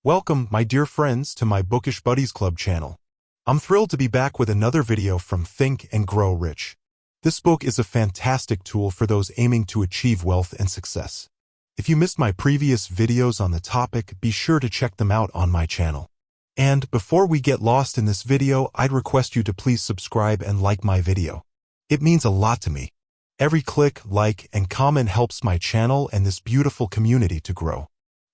Welcome, my dear friends, to my Bookish Buddies Club channel. I'm thrilled to be back with another video from Think and Grow Rich. This book is a fantastic tool for those aiming to achieve wealth and success. If you missed my previous videos on the topic, be sure to check them out on my channel. And before we get lost in this video, I'd request you to please subscribe and like my video. It means a lot to me. Every click, like, and comment helps my channel and this beautiful community to grow.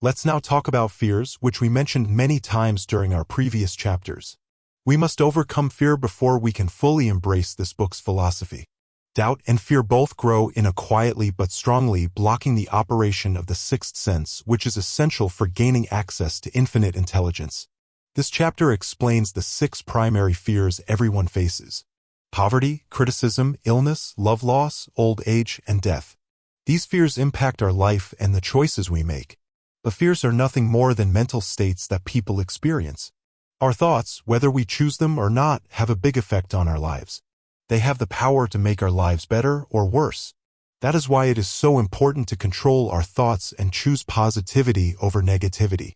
Let's now talk about fears, which we mentioned many times during our previous chapters. We must overcome fear before we can fully embrace this book's philosophy. Doubt and fear both grow in a quietly but strongly, blocking the operation of the sixth sense, which is essential for gaining access to infinite intelligence. This chapter explains the 6 primary fears everyone faces: poverty, criticism, illness, love loss, old age, and death. These fears impact our life and the choices we make. But fears are nothing more than mental states that people experience. Our thoughts, whether we choose them or not, have a big effect on our lives. They have the power to make our lives better or worse. That is why it is so important to control our thoughts and choose positivity over negativity.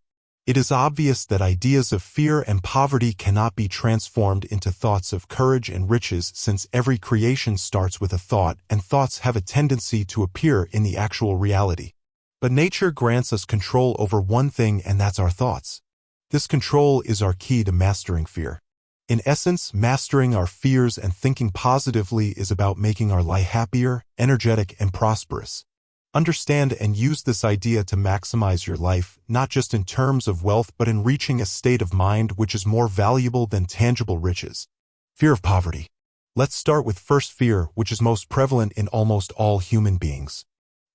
It is obvious that ideas of fear and poverty cannot be transformed into thoughts of courage and riches, since every creation starts with a thought, and thoughts have a tendency to appear in the actual reality. But nature grants us control over one thing, and that's our thoughts. This control is our key to mastering fear. In essence, mastering our fears and thinking positively is about making our life happier, energetic, and prosperous. Understand and use this idea to maximize your life, not just in terms of wealth but in reaching a state of mind which is more valuable than tangible riches. Fear of poverty. Let's start with first fear, which is most prevalent in almost all human beings.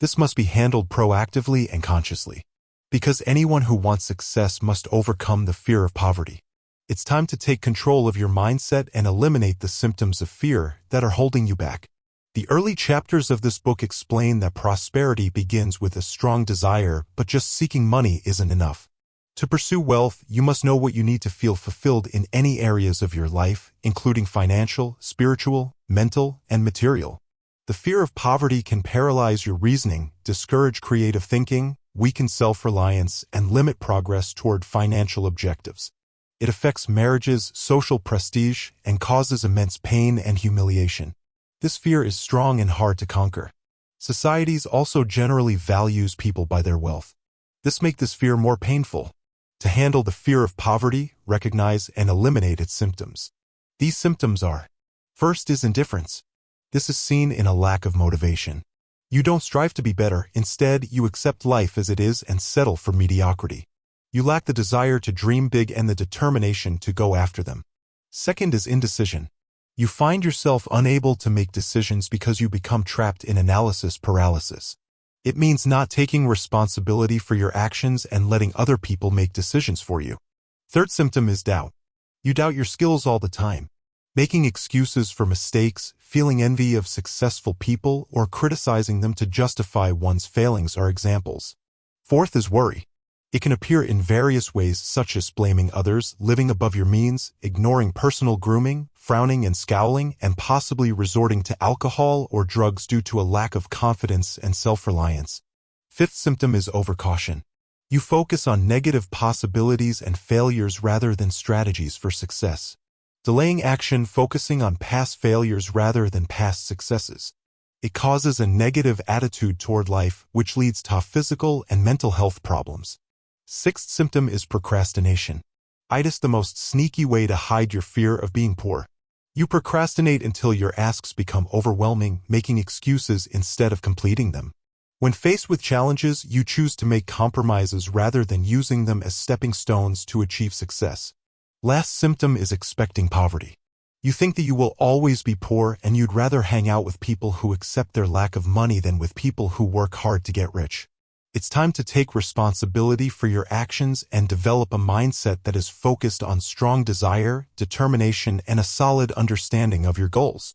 This must be handled proactively and consciously, because anyone who wants success must overcome the fear of poverty. It's time to take control of your mindset and eliminate the symptoms of fear that are holding you back. The early chapters of this book explain that prosperity begins with a strong desire, but just seeking money isn't enough. To pursue wealth, you must know what you need to feel fulfilled in any areas of your life, including financial, spiritual, mental, and material. The fear of poverty can paralyze your reasoning, discourage creative thinking, weaken self-reliance, and limit progress toward financial objectives. It affects marriages, social prestige, and causes immense pain and humiliation. This fear is strong and hard to conquer. Societies also generally values people by their wealth. This makes this fear more painful. To handle the fear of poverty, recognize and eliminate its symptoms. These symptoms are: first is indifference. This is seen in a lack of motivation. You don't strive to be better, instead you accept life as it is and settle for mediocrity. You lack the desire to dream big and the determination to go after them. Second is indecision. You find yourself unable to make decisions because you become trapped in analysis paralysis. It means not taking responsibility for your actions and letting other people make decisions for you. Third symptom is doubt. You doubt your skills all the time, making excuses for mistakes, feeling envy of successful people, or criticizing them to justify one's failings are examples. Fourth is worry. It can appear in various ways, such as blaming others, living above your means, ignoring personal grooming, frowning and scowling, and possibly resorting to alcohol or drugs due to a lack of confidence and self-reliance. Fifth symptom is overcaution. You focus on negative possibilities and failures rather than strategies for success. Delaying action, focusing on past failures rather than past successes. It causes a negative attitude toward life, which leads to physical and mental health problems. Sixth symptom is procrastination. It is the most sneaky way to hide your fear of being poor. You procrastinate until your asks become overwhelming, making excuses instead of completing them. When faced with challenges, you choose to make compromises rather than using them as stepping stones to achieve success. Last symptom is expecting poverty. You think that you will always be poor, and you'd rather hang out with people who accept their lack of money than with people who work hard to get rich. It's time to take responsibility for your actions and develop a mindset that is focused on strong desire, determination, and a solid understanding of your goals.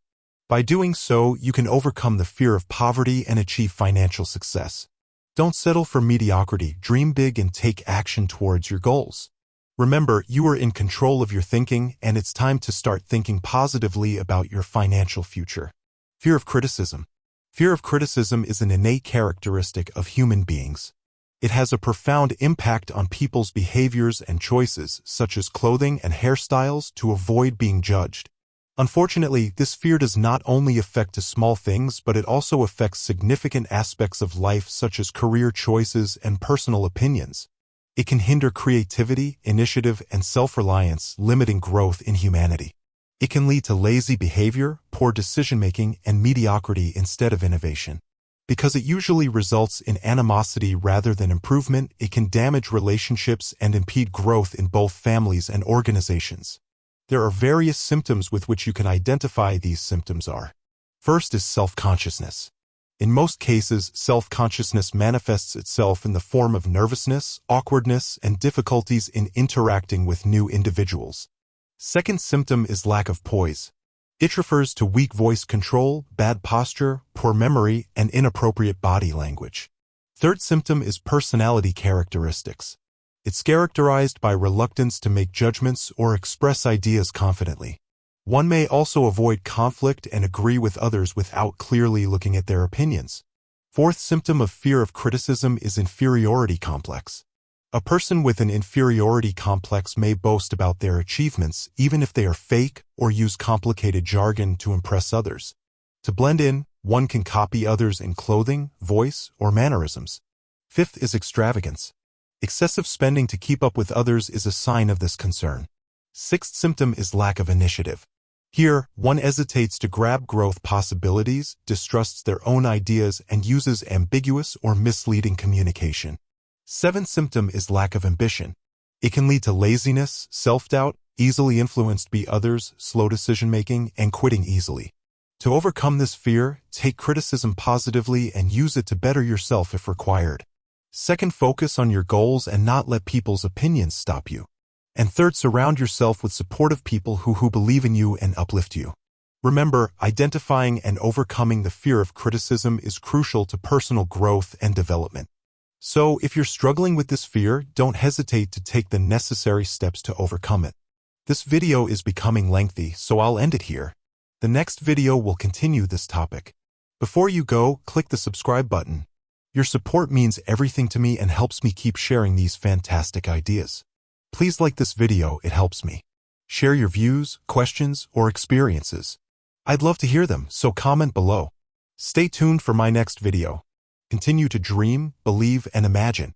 By doing so, you can overcome the fear of poverty and achieve financial success. Don't settle for mediocrity, dream big, and take action towards your goals. Remember, you are in control of your thinking, and it's time to start thinking positively about your financial future. Fear of criticism. Fear of criticism is an innate characteristic of human beings. It has a profound impact on people's behaviors and choices, such as clothing and hairstyles, to avoid being judged. Unfortunately, this fear does not only affect small things, but it also affects significant aspects of life such as career choices and personal opinions. It can hinder creativity, initiative, and self-reliance, limiting growth in humanity. It can lead to lazy behavior, poor decision-making, and mediocrity instead of innovation. Because it usually results in animosity rather than improvement, it can damage relationships and impede growth in both families and organizations. There are various symptoms with which you can identify these symptoms are. First is self-consciousness. In most cases, self-consciousness manifests itself in the form of nervousness, awkwardness, and difficulties in interacting with new individuals. Second symptom is lack of poise. It refers to weak voice control, bad posture, poor memory, and inappropriate body language. Third symptom is personality characteristics. It's characterized by reluctance to make judgments or express ideas confidently. One may also avoid conflict and agree with others without clearly looking at their opinions. Fourth symptom of fear of criticism is inferiority complex. A person with an inferiority complex may boast about their achievements even if they are fake or use complicated jargon to impress others. To blend in, one can copy others in clothing, voice, or mannerisms. Fifth is extravagance. Excessive spending to keep up with others is a sign of this concern. Sixth symptom is lack of initiative. Here, one hesitates to grab growth possibilities, distrusts their own ideas, and uses ambiguous or misleading communication. Seventh symptom is lack of ambition. It can lead to laziness, self-doubt, easily influenced by others, slow decision-making, and quitting easily. To overcome this fear, take criticism positively and use it to better yourself if required. Second, focus on your goals and not let people's opinions stop you. And third, surround yourself with supportive people who believe in you and uplift you. Remember, identifying and overcoming the fear of criticism is crucial to personal growth and development. So, if you're struggling with this fear, don't hesitate to take the necessary steps to overcome it. This video is becoming lengthy, so I'll end it here. The next video will continue this topic. Before you go, click the subscribe button. Your support means everything to me and helps me keep sharing these fantastic ideas. Please like this video, it helps me. Share your views, questions, or experiences. I'd love to hear them, so comment below. Stay tuned for my next video. Continue to dream, believe, and imagine.